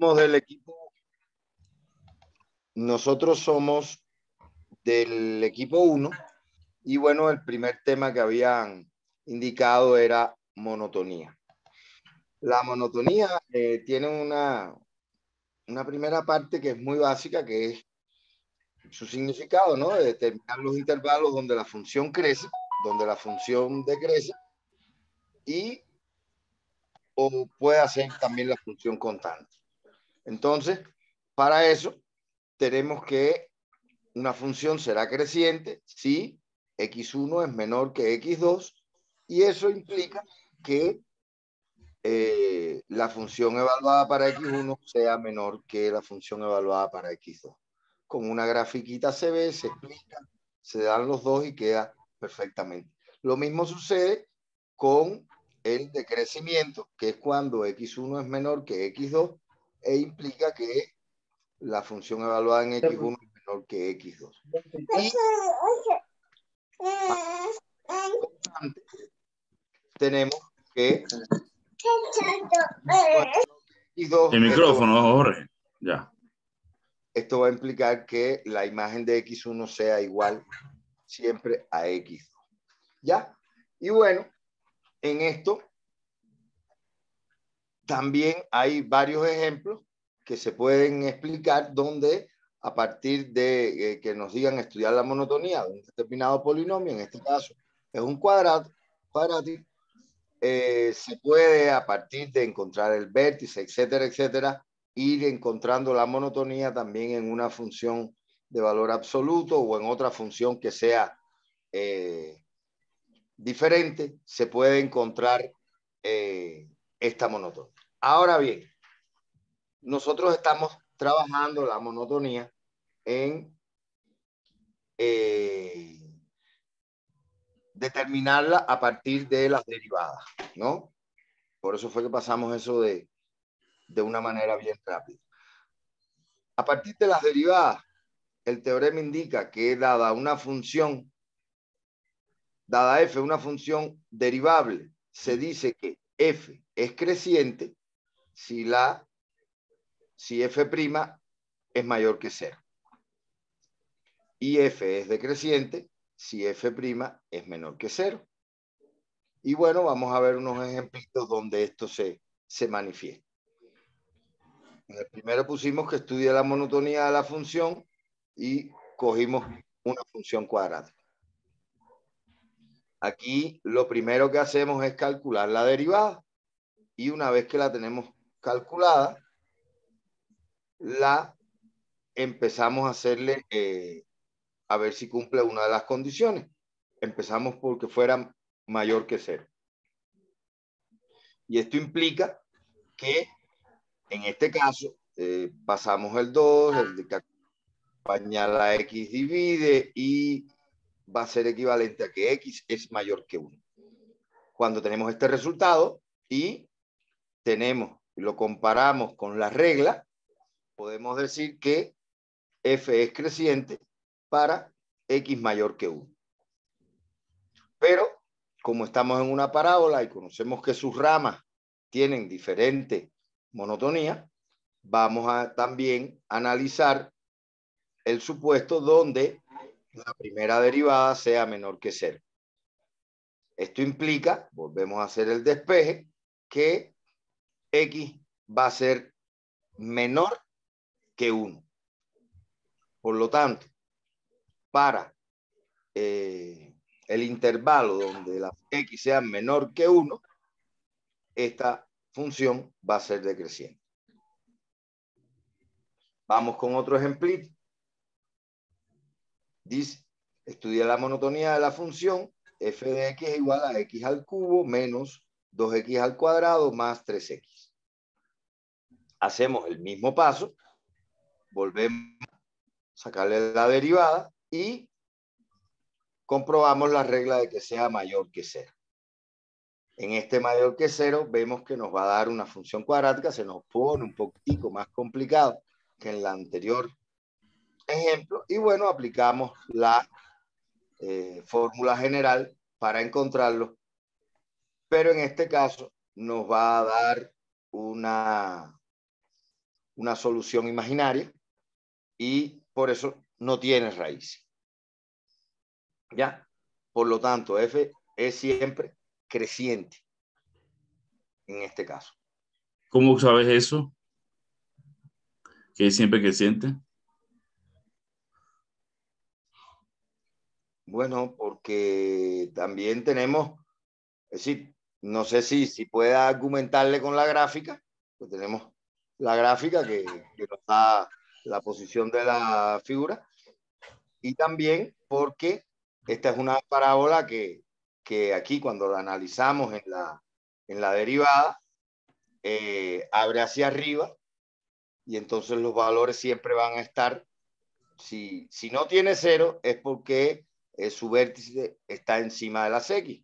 somos del equipo, nosotros somos del equipo 1 y bueno, el primer tema que habían indicado era monotonía. La monotonía tiene una primera parte que es muy básica, que es su significado, ¿no? De determinar los intervalos donde la función crece, donde la función decrece y o puede hacer también la función constante. Entonces, para eso tenemos que una función será creciente si x1 es menor que x2 y eso implica que la función evaluada para x1 sea menor que la función evaluada para x2. Con una grafiquita se ve, se explica, se dan los dos y queda perfectamente. Lo mismo sucede con el decrecimiento, que es cuando x1 es menor que x2 e implica que la función evaluada en x1 es menor que x2. Y tenemos que el micrófono, Jorge. Ya. Esto va a implicar que la imagen de x1 sea igual siempre a x2. ¿Ya? Y bueno, en esto también hay varios ejemplos que se pueden explicar donde a partir de que nos digan estudiar la monotonía de un determinado polinomio, en este caso es un cuadrático, se puede a partir de encontrar el vértice, etcétera, etcétera, ir encontrando la monotonía también en una función de valor absoluto o en otra función que sea diferente, se puede encontrar esta monotonía. Ahora bien, nosotros estamos trabajando la monotonía en determinarla a partir de las derivadas, ¿no? Por eso fue que pasamos eso de una manera bien rápida. A partir de las derivadas, el teorema indica que dada una función, dada f una función derivable, se dice que f es creciente si f' es mayor que 0. Y f es decreciente si f' es menor que 0. Y bueno, vamos a ver unos ejemplitos donde esto se manifiesta. En el primero pusimos que estudia la monotonía de la función y cogimos una función cuadrática. Aquí lo primero que hacemos es calcular la derivada y una vez que la tenemos calculada, la empezamos a hacerle a ver si cumple una de las condiciones. Empezamos porque fuera mayor que 0. Y esto implica que en este caso pasamos el 2, el que acompaña la x divide y va a ser equivalente a que x es mayor que 1. Cuando tenemos este resultado y lo comparamos con la regla, podemos decir que f es creciente para x mayor que 1. Pero como estamos en una parábola y conocemos que sus ramas tienen diferente monotonía, vamos a también analizar el supuesto donde la primera derivada sea menor que 0. Esto implica, volvemos a hacer el despeje, que x va a ser menor que 1. Por lo tanto, para el intervalo donde la x sea menor que 1, esta función va a ser decreciente. Vamos con otro ejemplito. Dice, estudia la monotonía de la función f de x es igual a x al cubo menos 2x al cuadrado más 3x. Hacemos el mismo paso, volvemos a sacarle la derivada y comprobamos la regla de que sea mayor que 0. En este mayor que 0 vemos que nos va a dar una función cuadrática, se nos pone un poquitico más complicado que en la anterior ejemplo y bueno, aplicamos la fórmula general para encontrarlo, pero en este caso nos va a dar una una solución imaginaria y por eso no tiene raíz. ¿Ya? Por lo tanto, f es siempre creciente en este caso. ¿Cómo sabes eso? ¿Que es siempre creciente? Bueno, porque también tenemos, es decir, no sé si pueda argumentarle con la gráfica, pues tenemos la gráfica que nos da la posición de la figura, y también porque esta es una parábola que aquí cuando la analizamos en la derivada, abre hacia arriba y entonces los valores siempre van a estar, si no tiene cero es porque su vértice está encima de las X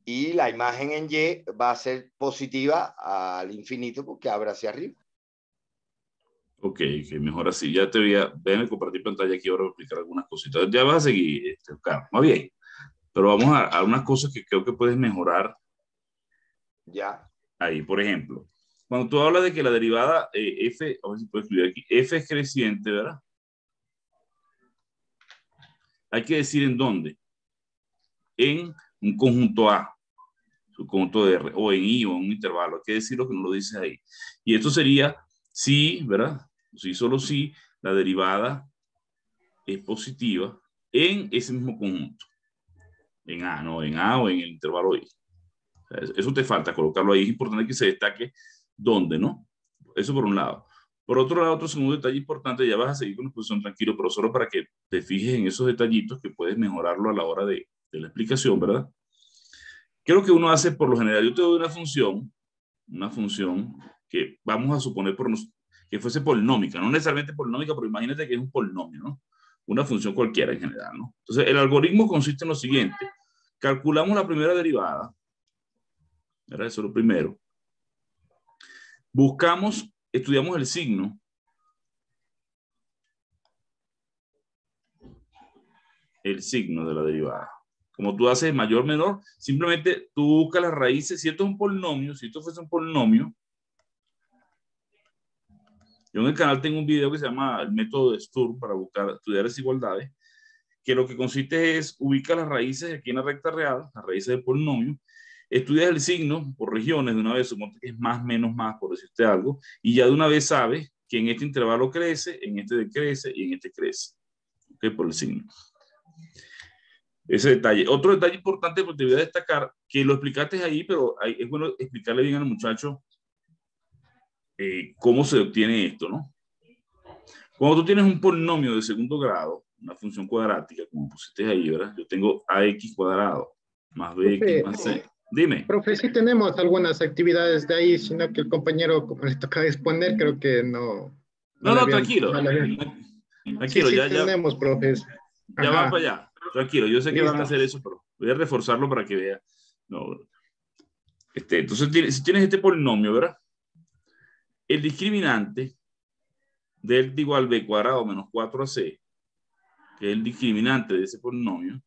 y la imagen en Y va a ser positiva al infinito porque abre hacia arriba. Ok, que mejor así. Ya te voy a... Déjame compartir pantalla aquí ahora para explicar algunas cositas. Ya vas a seguir, Oscar. Muy bien. Pero vamos a unas cosas que creo que puedes mejorar. Ya. Ahí, por ejemplo. Cuando tú hablas de que la derivada f, a ver si puedo escribir aquí, f es creciente, ¿verdad? Hay que decir en dónde. En un conjunto A, su conjunto de R, o en I, o en un intervalo. Hay que decir lo que no lo dices ahí. Y esto sería si, ¿verdad? Si solo si la derivada es positiva en ese mismo conjunto. En A, no, en A o en el intervalo I. Eso te falta colocarlo ahí. Es importante que se destaque dónde, ¿no? Eso por un lado. Por otro lado, otro segundo detalle importante, ya vas a seguir con la exposición tranquilo, pero solo para que te fijes en esos detallitos que puedes mejorarlo a la hora de la explicación, ¿verdad? ¿Qué es lo que uno hace por lo general? Yo te doy una función que vamos a suponer que fuese polinómica, no necesariamente polinómica, pero imagínate que es un polinomio, ¿no? Una función cualquiera en general, ¿no? Entonces, el algoritmo consiste en lo siguiente. Calculamos la primera derivada, ¿verdad? Eso es lo primero. Buscamos, estudiamos el signo. El signo de la derivada. Como tú haces mayor, menor, simplemente tú buscas las raíces. Si esto es un polinomio, si esto fuese un polinomio, yo en el canal tengo un video que se llama el método de Sturm para estudiar desigualdades, que lo que consiste es ubicar las raíces aquí en la recta real, las raíces del polinomio, estudias el signo por regiones de una vez, suponte que es más, menos, más, por decirte algo, y ya de una vez sabes que en este intervalo crece, en este decrece y en este crece. ¿Ok? Por el signo. Ese detalle. Otro detalle importante, porque te voy a destacar, que lo explicaste ahí, pero es bueno explicarle bien al muchacho cómo se obtiene esto, ¿no? Cuando tú tienes un polinomio de segundo grado, una función cuadrática, como pusiste ahí, ¿verdad? Yo tengo ax cuadrado más bx más c. Dime. Profe, sí tenemos algunas actividades de ahí, sino que el compañero, como le toca exponer, creo que no. No, tranquilo. Tranquilo, sí, tenemos, profe. Ya van para allá. Tranquilo, yo sé que van a hacer eso, pero voy a reforzarlo para que vea. No. Entonces, si tienes este polinomio, ¿verdad? El discriminante delta igual b cuadrado menos 4ac, que es el discriminante de ese polinomio,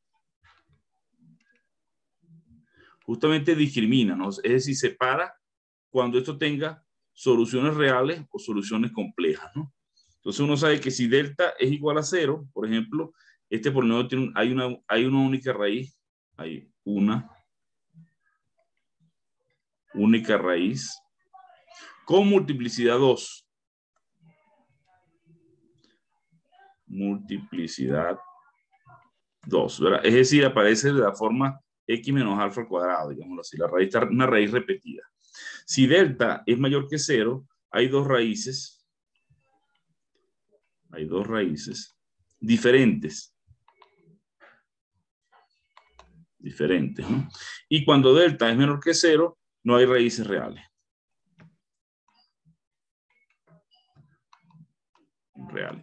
justamente discrimina, ¿no? Es decir, separa cuando esto tenga soluciones reales o soluciones complejas, ¿no? Entonces uno sabe que si delta es igual a 0, por ejemplo, este polinomio hay una única raíz, hay una única raíz con multiplicidad 2. Multiplicidad 2, ¿verdad? Es decir, aparece de la forma x menos alfa al cuadrado, digámoslo así, una raíz repetida. Si delta es mayor que 0, hay dos raíces diferentes, ¿no? Y cuando delta es menor que 0, no hay raíces reales.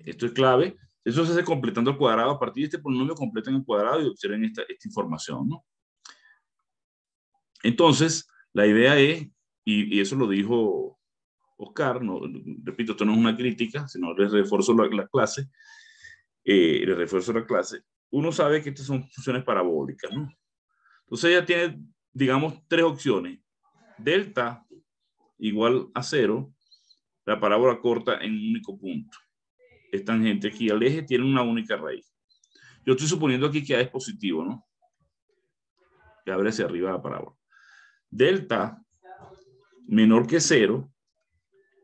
Esto es clave. Eso se hace completando el cuadrado. A partir de este polinomio completan el cuadrado y obtienen esta información, ¿no? Entonces, la idea es, y eso lo dijo Oscar, no, repito, esto no es una crítica, sino les refuerzo la clase, uno sabe que estas son funciones parabólicas, ¿no? Entonces ella tiene, digamos, tres opciones. Delta igual a 0, la parábola corta en un único punto. Es tangente aquí al eje, tiene una única raíz. Yo estoy suponiendo aquí que A es positivo, ¿no? Que abre hacia arriba la parábola. Delta menor que 0,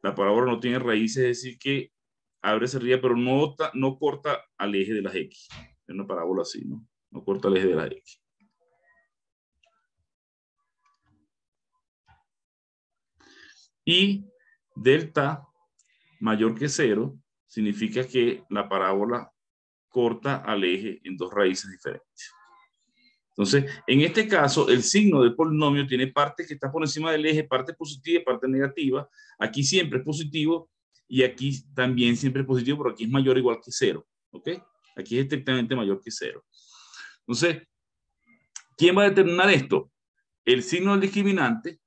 la parábola no tiene raíces, es decir que abre hacia arriba, pero no corta al eje de las X. Es una parábola así, ¿no? No corta el eje de las X. Y delta mayor que 0 significa que la parábola corta al eje en dos raíces diferentes. Entonces, en este caso, el signo del polinomio tiene parte que está por encima del eje, parte positiva y parte negativa. Aquí siempre es positivo y aquí también siempre es positivo, pero aquí es mayor o igual que 0. ¿Ok? Aquí es estrictamente mayor que 0. Entonces, ¿quién va a determinar esto? El signo del discriminante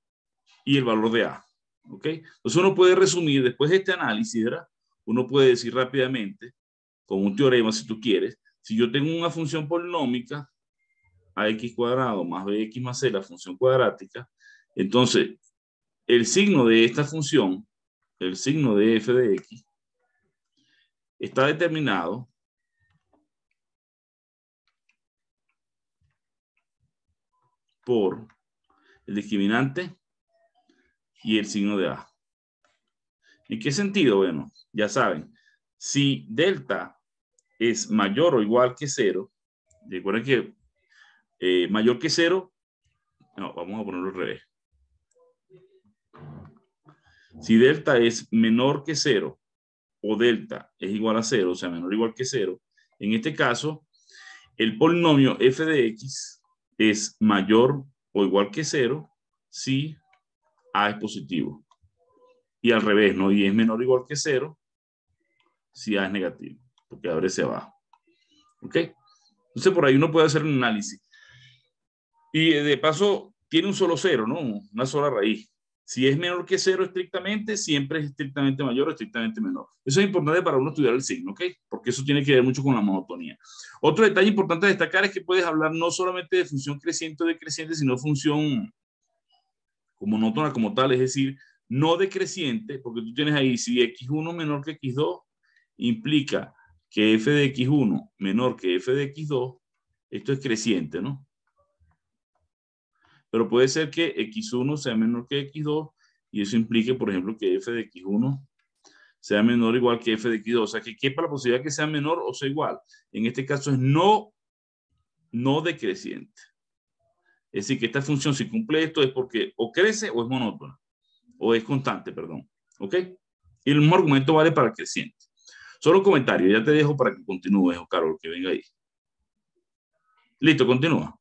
y el valor de A. ¿Ok? Entonces uno puede resumir, después de este análisis, ¿verdad? Uno puede decir rápidamente, con un teorema si tú quieres, si yo tengo una función polinómica, ax cuadrado más bx más c, la función cuadrática, entonces el signo de esta función, el signo de f de x, está determinado por el discriminante y el signo de A. ¿En qué sentido? Bueno, ya saben, si delta es mayor o igual que 0, recuerden que mayor que 0, no, vamos a ponerlo al revés. Si delta es menor que 0 o delta es igual a 0, o sea, menor o igual que 0, en este caso, el polinomio f de x es mayor o igual que 0 si A es positivo. Y al revés, ¿no? Y es menor o igual que 0 si A es negativo, porque abre hacia abajo. ¿Ok? Entonces, por ahí uno puede hacer un análisis. Y de paso, tiene un solo 0, ¿no? Una sola raíz. Si es menor que 0 estrictamente, siempre es estrictamente mayor o estrictamente menor. Eso es importante para uno estudiar el signo, ¿ok? Porque eso tiene que ver mucho con la monotonía. Otro detalle importante a destacar es que puedes hablar no solamente de función creciente o decreciente, sino función como monótona como tal, es decir, no decreciente, porque tú tienes ahí, si x1 menor que x2, implica que f de x1 menor que f de x2, esto es creciente, ¿no? Pero puede ser que x1 sea menor que x2 y eso implique, por ejemplo, que f de x1 sea menor o igual que f de x2. O sea, que quepa la posibilidad que sea menor o sea igual. En este caso es no decreciente. Es decir, que esta función, si cumple esto, es porque o crece o es monótona. O es constante, perdón. ¿Ok? Y el mismo argumento vale para el creciente. Solo un comentario. Ya te dejo para que continúes, Carol, que venga ahí. Listo, continúa.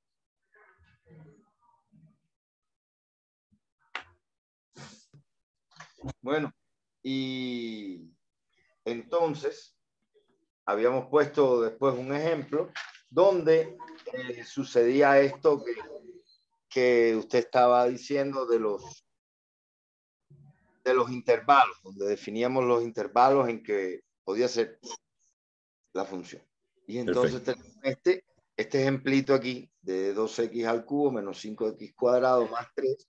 Bueno, y entonces habíamos puesto después un ejemplo donde sucedía esto que usted estaba diciendo de los intervalos, donde definíamos los intervalos en que podía ser la función. Y entonces tenemos este ejemplito aquí de 2x al cubo menos 5x cuadrado más 3.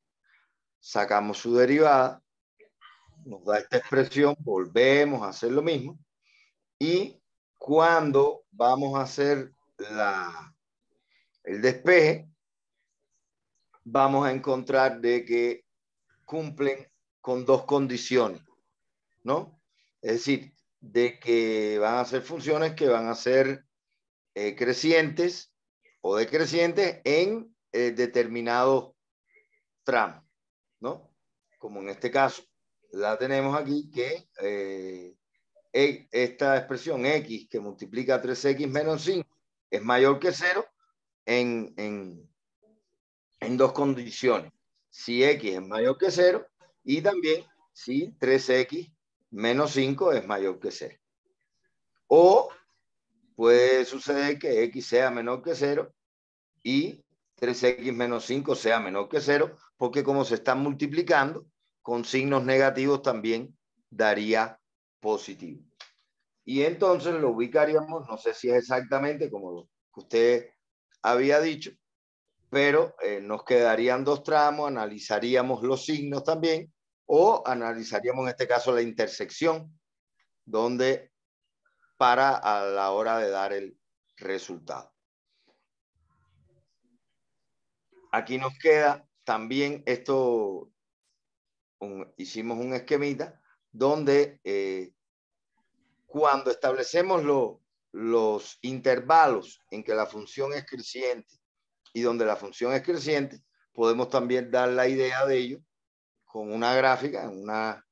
Sacamos su derivada, nos da esta expresión, volvemos a hacer lo mismo. Y cuando vamos a hacer el despeje, vamos a encontrar de que cumplen con dos condiciones, ¿no? Es decir, de que van a ser funciones que van a ser crecientes o decrecientes en determinados tramos, ¿no? Como en este caso, la tenemos aquí que esta expresión x que multiplica 3x menos 5 es mayor que 0 en dos condiciones. Si x es mayor que 0 y también si 3x menos 5 es mayor que 0. O puede suceder que x sea menor que 0 y 3x menos 5 sea menor que 0, porque como se están multiplicando con signos negativos también daría positivo. Y entonces lo ubicaríamos, no sé si es exactamente como lo que usted había dicho, pero nos quedarían dos tramos, analizaríamos los signos también o analizaríamos en este caso la intersección, donde para a la hora de dar el resultado. Aquí nos queda también esto, hicimos un esquemita donde cuando establecemos los intervalos en que la función es creciente y donde la función es creciente, podemos también dar la idea de ello con una gráfica, una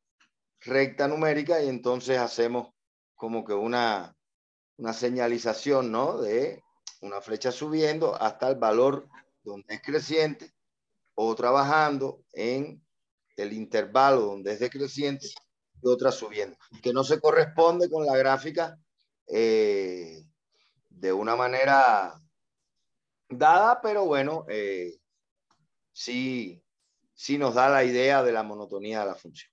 recta numérica, y entonces hacemos como que una señalización, ¿no? De una flecha subiendo hasta el valor donde es creciente, o trabajando en el intervalo donde es decreciente y otra subiendo, que no se corresponde con la gráfica de una manera dada, pero bueno, sí nos da la idea de la monotonía de la función.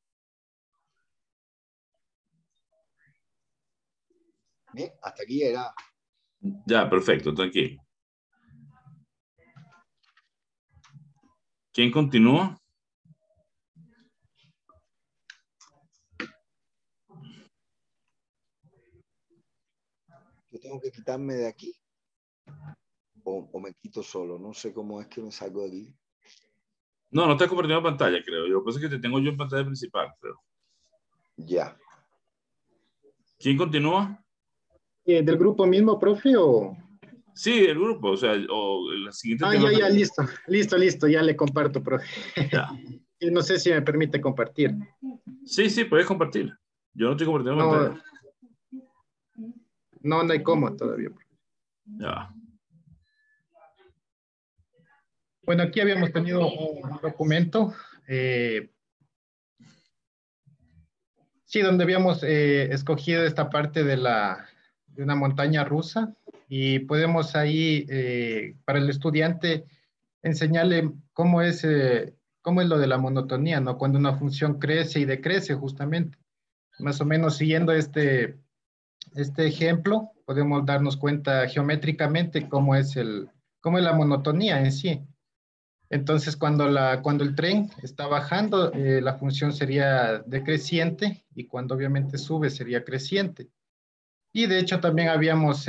Bien, hasta aquí era. Ya, perfecto, tranquilo. ¿Quién continúa? Yo tengo que quitarme de aquí o me quito solo. No sé cómo es que me salgo de aquí. No, no estás compartiendo pantalla, creo. Yo pensé que te tengo yo en pantalla principal, creo. Ya. ¿Quién continúa? ¿Del grupo mismo, profe, o...? Sí, el grupo, o sea, o el siguiente tema. Ya, listo, ya le comparto, profe. Ya. Y no sé si me permite compartir. Sí, puedes compartir. Yo no estoy compartiendo pantalla. No hay cómo todavía. Ya. Bueno, aquí habíamos tenido un documento, sí, donde habíamos escogido esta parte de una montaña rusa, y podemos ahí, para el estudiante, enseñarle cómo es lo de la monotonía, ¿no? Cuando una función crece y decrece, justamente. Más o menos siguiendo este ejemplo, podemos darnos cuenta geométricamente cómo es la monotonía en sí. Entonces, cuando el tren está bajando, la función sería decreciente, y cuando obviamente sube sería creciente. Y de hecho también habíamos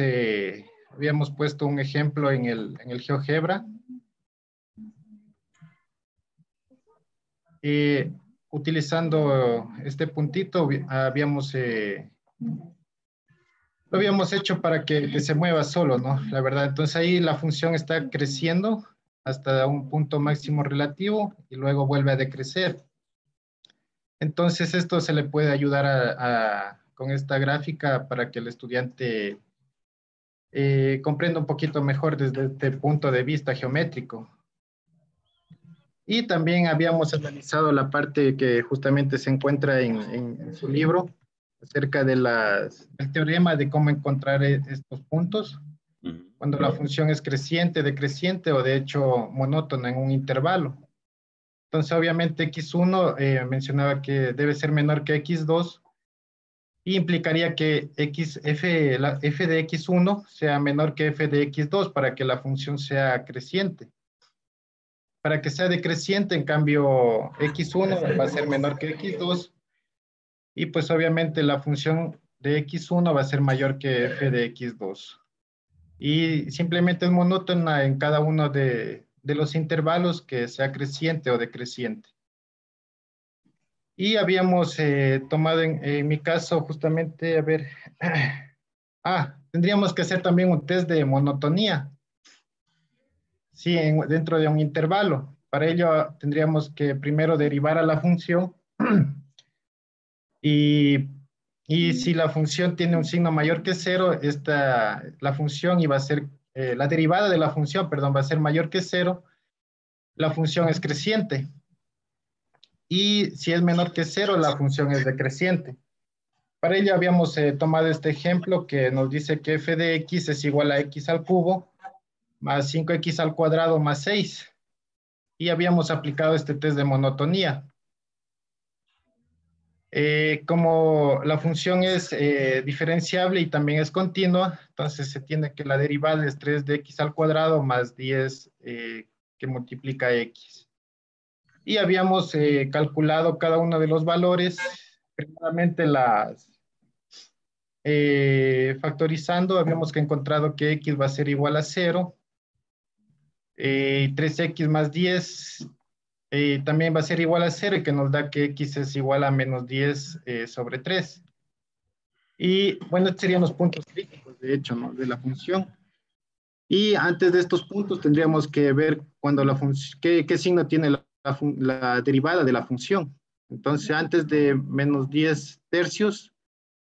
puesto un ejemplo en el GeoGebra. Utilizando este puntito, lo habíamos hecho para que se mueva solo, ¿no? La verdad, entonces ahí la función está creciendo hasta un punto máximo relativo y luego vuelve a decrecer. Entonces esto se le puede ayudar con esta gráfica para que el estudiante comprenda un poquito mejor desde este punto de vista geométrico. Y también habíamos analizado la parte que justamente se encuentra en su libro, acerca del teorema de cómo encontrar estos puntos, cuando la función es creciente, decreciente o de hecho monótona en un intervalo. Entonces, obviamente, x1 mencionaba que debe ser menor que x2, y implicaría que f de x1 sea menor que f de x2 para que la función sea creciente. Para que sea decreciente, en cambio, x1 va a ser menor que x2, y pues obviamente la función de x1 va a ser mayor que f de x2. Y simplemente es monótona en cada uno de los intervalos que sea creciente o decreciente. Y habíamos tomado en mi caso justamente, a ver, tendríamos que hacer también un test de monotonía, sí, dentro de un intervalo. Para ello tendríamos que primero derivar a la función y si la función tiene un signo mayor que 0, la función iba a ser, la derivada de la función, perdón, va a ser mayor que 0, la función es creciente. Y si es menor que 0, la función es decreciente. Para ello habíamos tomado este ejemplo que nos dice que f de x es igual a x al cubo más 5x al cuadrado más 6. Y habíamos aplicado este test de monotonía. Como la función es diferenciable y también es continua, entonces se tiene que la derivada es 3 de x al cuadrado más 10 que multiplica x. y habíamos calculado cada uno de los valores, primeramente factorizando, habíamos que encontrado que x va a ser igual a 0, 3x más 10 también va a ser igual a 0 y que nos da que x es igual a menos 10 sobre 3. Y bueno, estos serían los puntos críticos, de hecho, ¿no? De la función. Y antes de estos puntos tendríamos que ver cuando qué signo tiene la derivada de la función. Entonces, antes de menos 10 tercios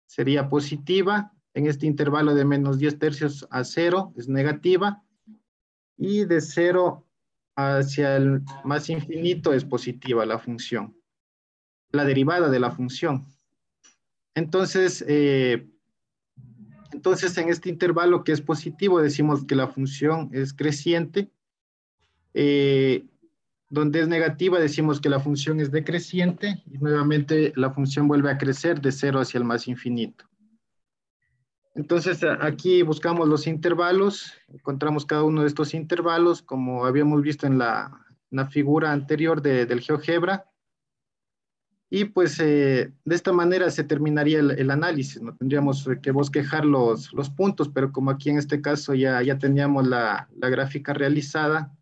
sería positiva. En este intervalo de menos 10 tercios a 0 es negativa. Y de 0 hacia el más infinito es positiva la función. La derivada de la función. Entonces, en este intervalo que es positivo, decimos que la función es creciente. Donde es negativa, decimos que la función es decreciente. Y nuevamente la función vuelve a crecer de 0 hacia el más infinito. Entonces, aquí buscamos los intervalos. Encontramos cada uno de estos intervalos, como habíamos visto en la figura anterior del GeoGebra. Y pues de esta manera se terminaría el análisis, no tendríamos que bosquejar los puntos, pero como aquí en este caso ya teníamos la gráfica realizada,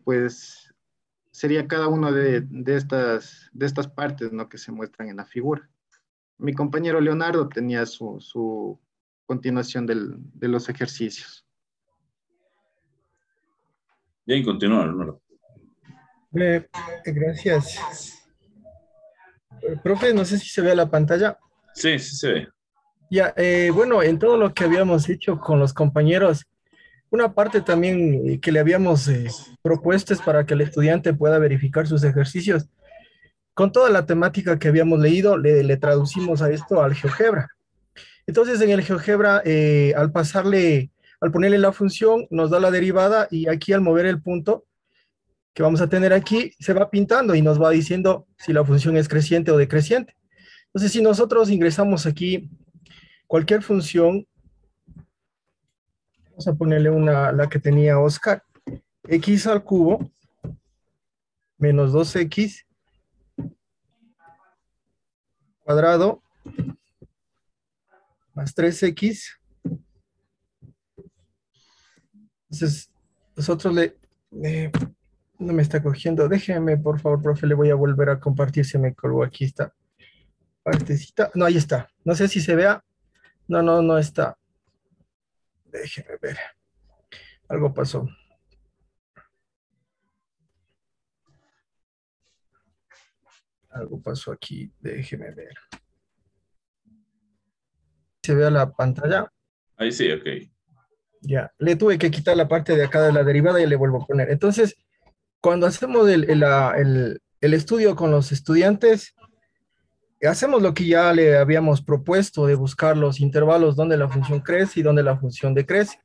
pues sería cada una de estas partes, ¿no? Que se muestran en la figura. Mi compañero Leonardo tenía su continuación de los ejercicios. Bien, continúa, Leonardo. Gracias. Profe, no sé si se ve la pantalla. Sí, sí se ve. Ya, bueno, en todo lo que habíamos hecho con los compañeros, una parte también que le habíamos propuesto es para que el estudiante pueda verificar sus ejercicios. Con toda la temática que habíamos leído, le traducimos a esto al GeoGebra. Entonces, en el GeoGebra, al ponerle la función, nos da la derivada y aquí al mover el punto que vamos a tener aquí, se va pintando y nos va diciendo si la función es creciente o decreciente. Entonces, si nosotros ingresamos aquí cualquier función, vamos a ponerle la que tenía Oscar, x al cubo menos 2x cuadrado más 3x. Entonces, nosotros no me está cogiendo. Déjeme, por favor, profe, le voy a volver a compartir. Se me colgó aquí esta partecita. No, ahí está. No sé si se vea. No está. Déjeme ver. Algo pasó. Algo pasó aquí. Déjeme ver. ¿Se ve la pantalla? Ahí sí, ok. Ya. Le tuve que quitar la parte de acá de la derivada y le vuelvo a poner. Entonces, cuando hacemos el estudio con los estudiantes, hacemos lo que ya le habíamos propuesto de buscar los intervalos donde la función crece y donde la función decrece.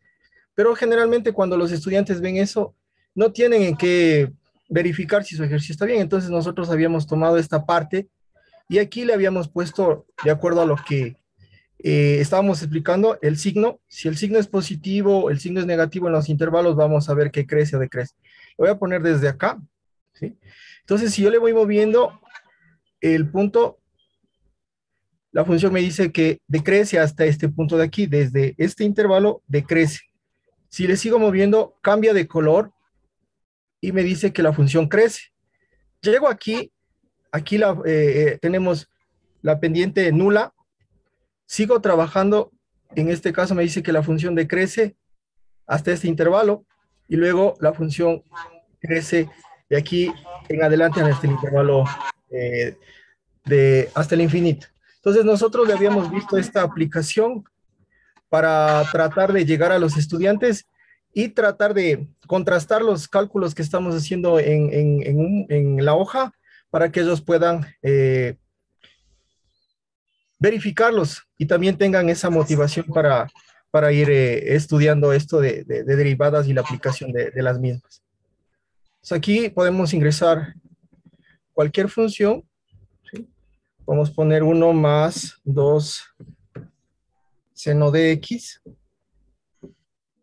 Pero generalmente cuando los estudiantes ven eso, no tienen en qué verificar si su ejercicio está bien. Entonces nosotros habíamos tomado esta parte y aquí le habíamos puesto, de acuerdo a lo que estábamos explicando, el signo. Si el signo es positivo, el signo es negativo en los intervalos, vamos a ver que crece o decrece. Lo voy a poner desde acá, ¿sí? Entonces, si yo le voy moviendo el punto, la función me dice que decrece hasta este punto de aquí. Desde este intervalo, decrece. Si le sigo moviendo, cambia de color y me dice que la función crece. Llego aquí, tenemos la pendiente nula. Sigo trabajando, en este caso me dice que la función decrece hasta este intervalo y luego la función crece de aquí en adelante hasta el intervalo hasta el infinito. Entonces nosotros le habíamos visto esta aplicación para tratar de llegar a los estudiantes y tratar de contrastar los cálculos que estamos haciendo en la hoja para que ellos puedan verificarlos y también tengan esa motivación para ir estudiando esto de derivadas y la aplicación de las mismas. Entonces aquí podemos ingresar cualquier función, ¿sí? Vamos a poner 1 más 2 seno de x.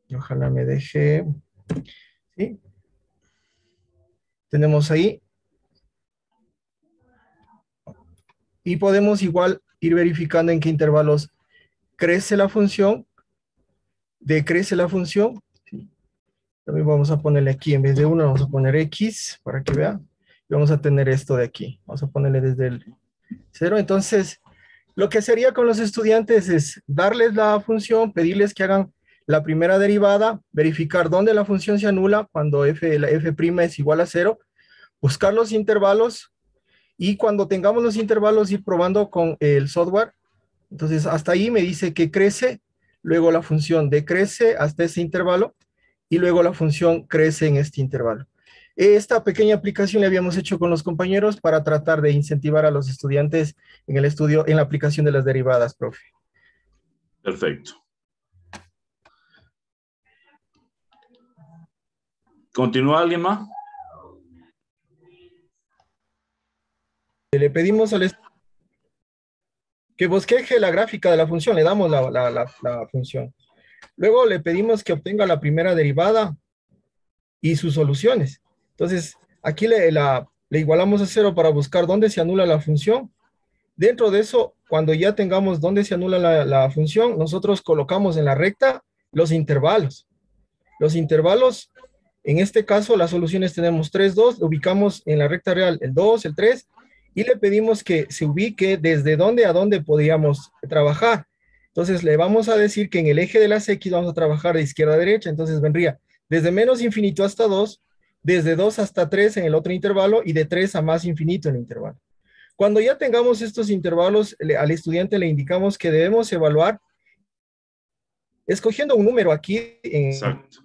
Y ojalá me deje, ¿sí? Tenemos ahí y podemos igual ir verificando en qué intervalos crece la función, decrece la función. ¿Sí? También vamos a ponerle aquí, en vez de 1, vamos a poner X para que vean. Y vamos a tener esto de aquí. Vamos a ponerle desde el 0. Entonces, lo que sería con los estudiantes es darles la función, pedirles que hagan la primera derivada, verificar dónde la función se anula cuando la f' es igual a 0, buscar los intervalos y cuando tengamos los intervalos ir probando con el software. Entonces, hasta ahí me dice que crece, luego la función decrece hasta ese intervalo y luego la función crece en este intervalo. Esta pequeña aplicación la habíamos hecho con los compañeros para tratar de incentivar a los estudiantes en el estudio, en la aplicación de las derivadas, profe. Perfecto. ¿Continúa alguien más? Le pedimos al estudiante que bosqueje la gráfica de la función, le damos la función. Luego le pedimos que obtenga la primera derivada y sus soluciones. Entonces, aquí le igualamos a 0 para buscar dónde se anula la función. Dentro de eso, cuando ya tengamos dónde se anula la función, nosotros colocamos en la recta los intervalos. Los intervalos, en este caso, las soluciones tenemos 3, 2, ubicamos en la recta real el 2, el 3, y le pedimos que se ubique desde dónde a dónde podríamos trabajar. Entonces, le vamos a decir que en el eje de las X vamos a trabajar de izquierda a derecha, entonces vendría desde menos infinito hasta 2, desde 2 hasta 3 en el otro intervalo, y de 3 a más infinito en el intervalo. Cuando ya tengamos estos intervalos, al estudiante le indicamos que debemos evaluar, escogiendo un número aquí. Exacto.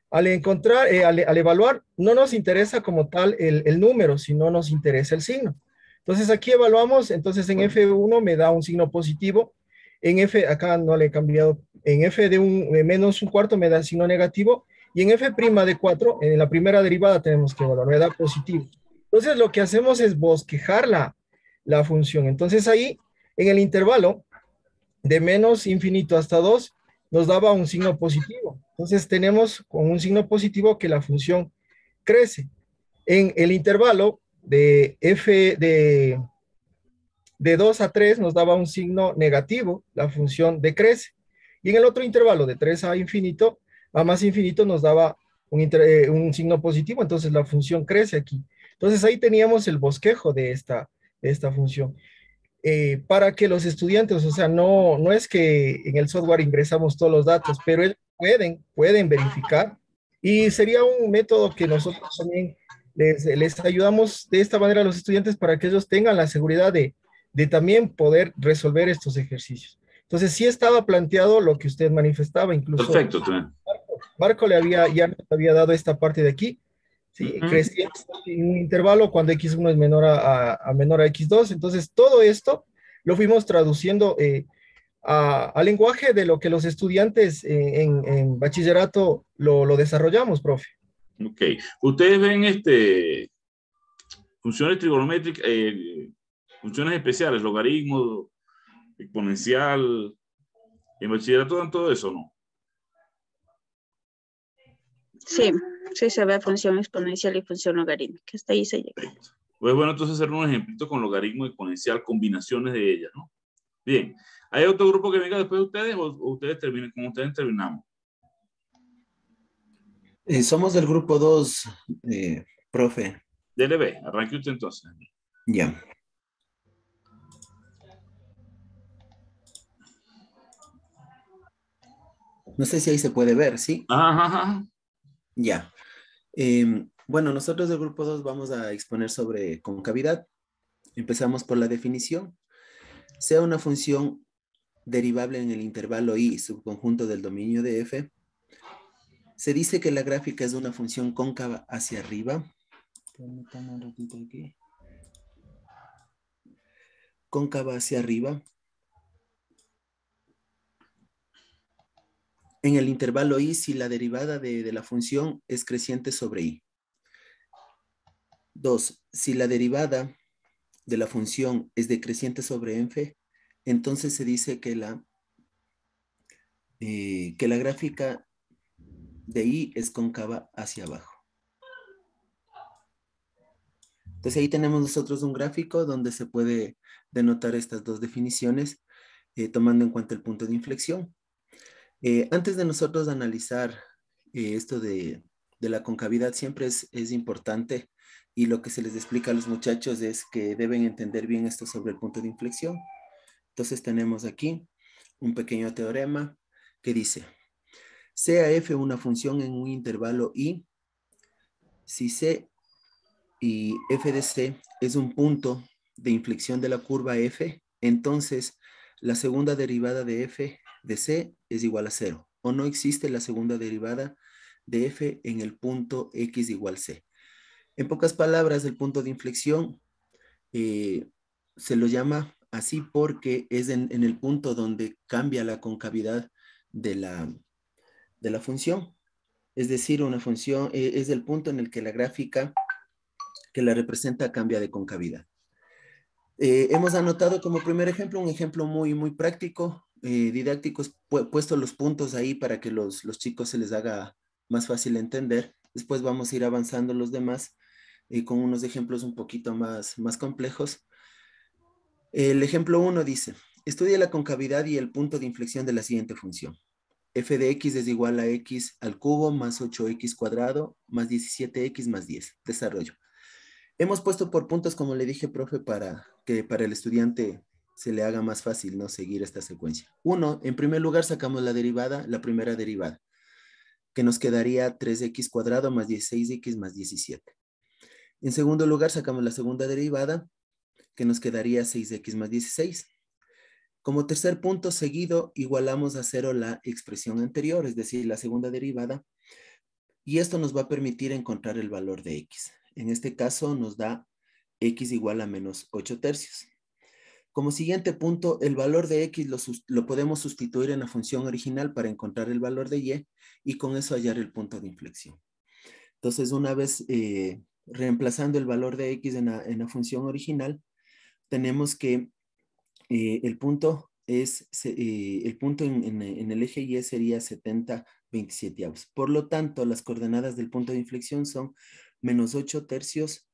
Al encontrar, al evaluar, no nos interesa como tal el número, sino nos interesa el signo. Entonces aquí evaluamos, entonces en F1 me da un signo positivo, en F, acá no le he cambiado, en F de menos un cuarto me da signo negativo, y en F' de 4, en la primera derivada tenemos que evaluar, me da positivo. Entonces lo que hacemos es bosquejar la función. Entonces ahí, en el intervalo de menos infinito hasta 2, nos daba un signo positivo. Entonces tenemos con un signo positivo que la función crece. En el intervalo de f de 2 a 3 nos daba un signo negativo, la función decrece. Y en el otro intervalo de 3 a infinito, a más infinito nos daba un signo positivo, entonces la función crece aquí. Entonces ahí teníamos el bosquejo de esta función. Para que los estudiantes, o sea, no es que en el software ingresamos todos los datos, pero ellos pueden verificar, y sería un método que nosotros también les ayudamos de esta manera a los estudiantes para que ellos tengan la seguridad de también poder resolver estos ejercicios. Entonces, sí estaba planteado lo que usted manifestaba, incluso Perfecto. Marco ya nos había dado esta parte de aquí, ¿sí? Creciendo en un intervalo cuando x1 es menor a menor a x2. Entonces, todo esto lo fuimos traduciendo al lenguaje de lo que los estudiantes en bachillerato lo desarrollamos, profe. Ok. Ustedes ven funciones trigonométricas, funciones especiales, logaritmo, exponencial. ¿En bachillerato dan todo eso, no? Sí, sí se ve función exponencial y función logarítmica. Hasta ahí se llega. Perfecto. Pues bueno, entonces hacer un ejemplito con logaritmo exponencial, combinaciones de ellas, ¿no? Bien. ¿Hay otro grupo que venga después de ustedes o ustedes terminen? Como ustedes terminamos. Somos del grupo 2, profe. DLB, arranque usted entonces. Ya. No sé si ahí se puede ver, ¿sí? Ajá. Ya. Bueno, nosotros del grupo 2 vamos a exponer sobre concavidad. Empezamos por la definición. Sea una función derivable en el intervalo i, subconjunto del dominio de f. Se dice que la gráfica es una función cóncava hacia arriba. Permítanme un ratito aquí. Cóncava hacia arriba. En el intervalo i, si la derivada de la función es creciente sobre i. 2. Si la derivada de la función es decreciente sobre f, entonces se dice que la gráfica de i es cóncava hacia abajo. Entonces ahí tenemos nosotros un gráfico donde se puede denotar estas dos definiciones, tomando en cuenta el punto de inflexión. Antes de nosotros analizar esto de la concavidad, siempre es importante, y lo que se les explica a los muchachos es que deben entender bien esto sobre el punto de inflexión. Entonces tenemos aquí un pequeño teorema que dice, sea f una función en un intervalo i, si c y f de c es un punto de inflexión de la curva f, entonces la segunda derivada de f de c es igual a 0, o no existe la segunda derivada de f en el punto x igual c. En pocas palabras, el punto de inflexión se lo llama así porque es en el punto donde cambia la concavidad de la función. Es decir, una función es el punto en el que la gráfica que la representa cambia de concavidad. Hemos anotado como primer ejemplo un ejemplo muy, muy práctico, didáctico, puesto los puntos ahí para que los chicos se les haga más fácil entender. Después vamos a ir avanzando los demás con unos ejemplos un poquito más complejos. El ejemplo 1 dice, estudia la concavidad y el punto de inflexión de la siguiente función. F de x es igual a x al cubo más 8x cuadrado más 17x más 10. Desarrollo. Hemos puesto por puntos, como le dije, profe, para que para el estudiante se le haga más fácil no seguir esta secuencia. Uno, en primer lugar sacamos la derivada, la primera derivada, que nos quedaría 3x cuadrado más 16x más 17. En segundo lugar sacamos la segunda derivada, que nos quedaría 6x más 16. Como tercer punto seguido, igualamos a 0 la expresión anterior, es decir, la segunda derivada, y esto nos va a permitir encontrar el valor de x. En este caso nos da x igual a menos 8 tercios. Como siguiente punto, el valor de x lo podemos sustituir en la función original para encontrar el valor de y con eso hallar el punto de inflexión. Entonces, una vez reemplazando el valor de x en la función original, tenemos que el punto en el eje y sería 70 27. Por lo tanto, las coordenadas del punto de inflexión son menos 8 tercios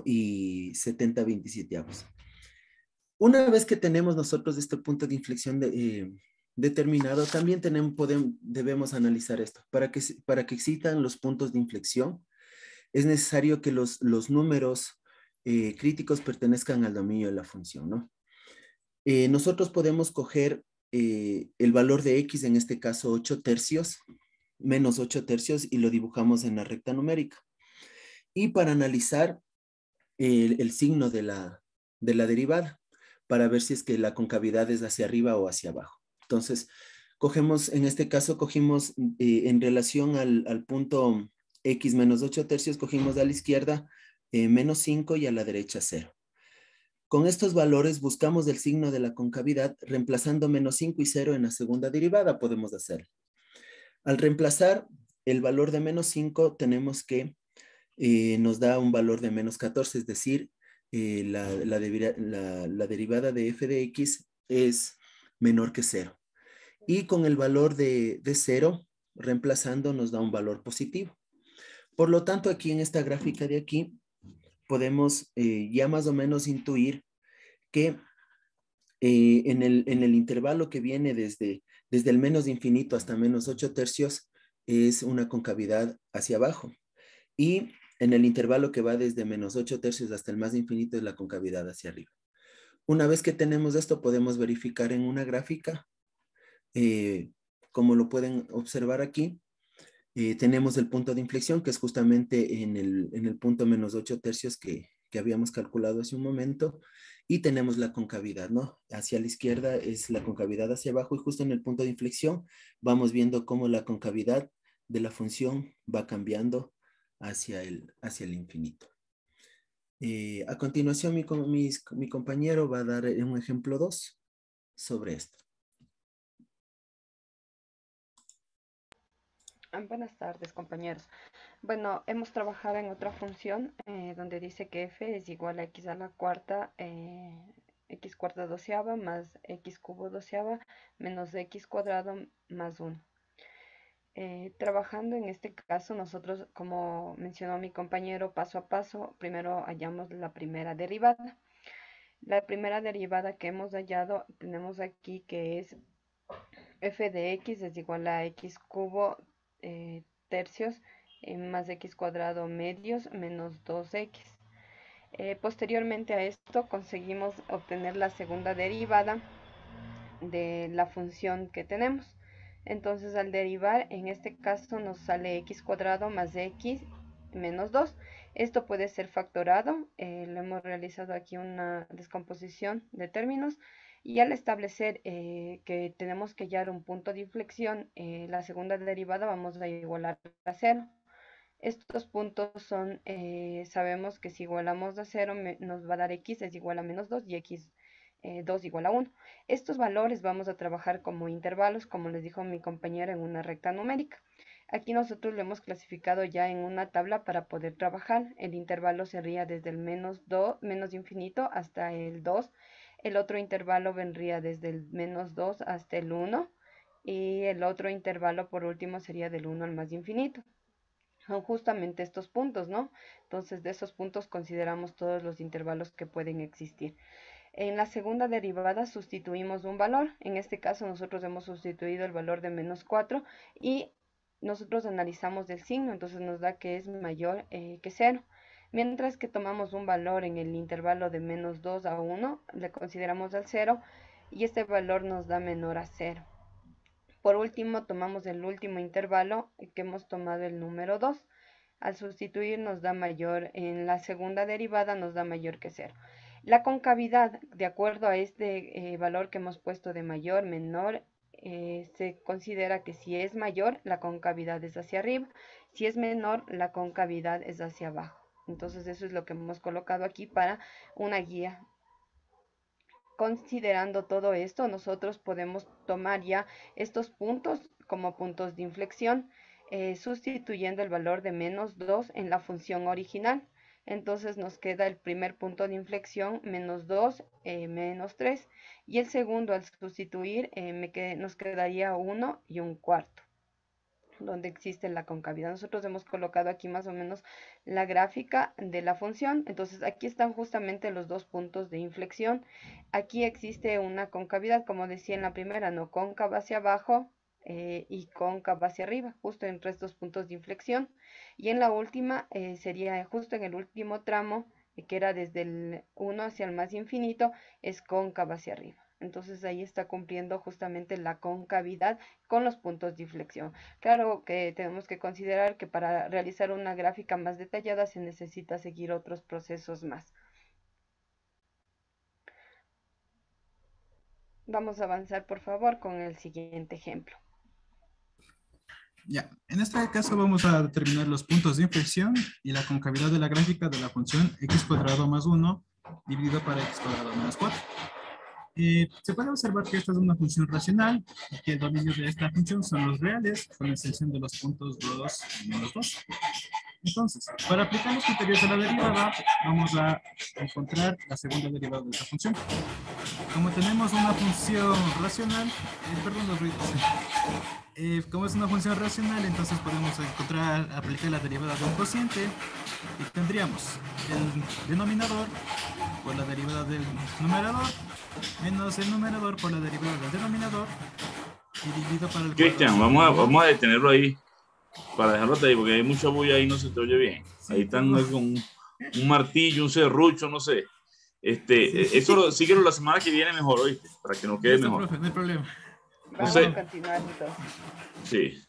y 70 27. Una vez que tenemos nosotros este punto de inflexión determinado, también debemos analizar esto. Para que existan los puntos de inflexión, es necesario que los números críticos pertenezcan al dominio de la función, ¿no? Nosotros podemos coger el valor de x, en este caso 8 tercios, menos 8 tercios, y lo dibujamos en la recta numérica. Y para analizar el signo de la derivada, para ver si es que la concavidad es hacia arriba o hacia abajo. Entonces, en este caso, cogimos en relación al punto x menos 8 tercios, cogimos a la izquierda menos 5 y a la derecha 0. Con estos valores buscamos el signo de la concavidad, reemplazando menos 5 y 0 en la segunda derivada podemos hacerlo. Al reemplazar el valor de menos 5, tenemos que nos da un valor de menos 14, es decir, la derivada de f de x es menor que 0. Y con el valor de 0, reemplazando, nos da un valor positivo. Por lo tanto, aquí en esta gráfica de aquí, podemos ya más o menos intuir que en el intervalo que viene desde el menos infinito hasta menos 8 tercios es una concavidad hacia abajo. Y en el intervalo que va desde menos 8 tercios hasta el más infinito es la concavidad hacia arriba. Una vez que tenemos esto, podemos verificar en una gráfica, como lo pueden observar aquí, tenemos el punto de inflexión, que es justamente en el punto menos 8 tercios que habíamos calculado hace un momento, y tenemos la concavidad, ¿no? Hacia la izquierda es la concavidad hacia abajo, y justo en el punto de inflexión vamos viendo cómo la concavidad de la función va cambiando hacia el infinito. A continuación, mi compañero va a dar un ejemplo 2 sobre esto. Buenas tardes, compañeros. Bueno, hemos trabajado en otra función donde dice que f es igual a x a la cuarta, x cuarta doceava más x cubo doceava menos x cuadrado más 1. Trabajando en este caso, nosotros, como mencionó mi compañero, paso a paso, primero hallamos la primera derivada. La primera derivada que hemos hallado, tenemos aquí que es f de x es igual a x cubo tercios más x cuadrado medios menos 2x. Posteriormente a esto conseguimos obtener la segunda derivada de la función que tenemos. Entonces al derivar, en este caso nos sale x cuadrado más x menos 2. Esto puede ser factorado. Lo hemos realizado aquí una descomposición de términos. Y al establecer que tenemos que hallar un punto de inflexión, la segunda derivada vamos a igualar a 0. Estos puntos son, sabemos que si igualamos a 0 nos va a dar x es igual a menos 2 y x 2 igual a 1. Estos valores vamos a trabajar como intervalos, como les dijo mi compañera, en una recta numérica. Aquí nosotros lo hemos clasificado ya en una tabla para poder trabajar. El intervalo sería desde el menos infinito hasta el 2. El otro intervalo vendría desde el menos 2 hasta el 1. Y el otro intervalo por último sería del 1 al más infinito. Son justamente estos puntos, ¿no? Entonces de esos puntos consideramos todos los intervalos que pueden existir. En la segunda derivada sustituimos un valor. En este caso nosotros hemos sustituido el valor de menos 4 y nosotros analizamos el signo, entonces nos da que es mayor que 0. Mientras que tomamos un valor en el intervalo de menos 2 a 1, le consideramos al 0 y este valor nos da menor a 0. Por último, tomamos el último intervalo que hemos tomado el número 2. Al sustituir nos da mayor, en la segunda derivada nos da mayor que 0. La concavidad, de acuerdo a este valor que hemos puesto de mayor, menor, se considera que si es mayor, la concavidad es hacia arriba. Si es menor, la concavidad es hacia abajo. Entonces eso es lo que hemos colocado aquí para una guía. Considerando todo esto, nosotros podemos tomar ya estos puntos como puntos de inflexión, sustituyendo el valor de menos 2 en la función original. Entonces nos queda el primer punto de inflexión, menos 2, menos 3. Y el segundo, al sustituir, nos quedaría 1 y un cuarto, donde existe la concavidad. Nosotros hemos colocado aquí más o menos la gráfica de la función. Entonces aquí están justamente los dos puntos de inflexión. Aquí existe una concavidad, como decía en la primera, no cóncava hacia abajo y cóncava hacia arriba, justo entre estos puntos de inflexión. Y en la última sería justo en el último tramo, que era desde el 1 hacia el más infinito, es cóncava hacia arriba. Entonces ahí está cumpliendo justamente la concavidad con los puntos de inflexión. Claro que tenemos que considerar que para realizar una gráfica más detallada se necesita seguir otros procesos más. Vamos a avanzar, por favor, con el siguiente ejemplo. Ya, en este caso vamos a determinar los puntos de inflexión y la concavidad de la gráfica de la función x cuadrado más 1 dividido por x cuadrado menos 4. Se puede observar que esta es una función racional y que el dominio de esta función son los reales con la excepción de los puntos 2 y menos 2. Entonces, para aplicar los criterios de la derivada, vamos a encontrar la segunda derivada de esta función. Como tenemos una función racional, perdón los ruidos. Como es una función racional, entonces podemos aplicar la derivada de un cociente y tendríamos el denominador por la derivada del numerador menos el numerador por la derivada del denominador y dividido para el Cristian, vamos a detenerlo ahí para dejarlo ahí porque hay mucha bulla ahí, no se te oye bien. Sí, ahí están con un martillo, un serrucho, no sé. Sí. Eso síguelo la semana que viene mejor, ¿oíste? Para que nos quede mejor. Profe, no hay problema. Vamos a continuar entonces. Sí.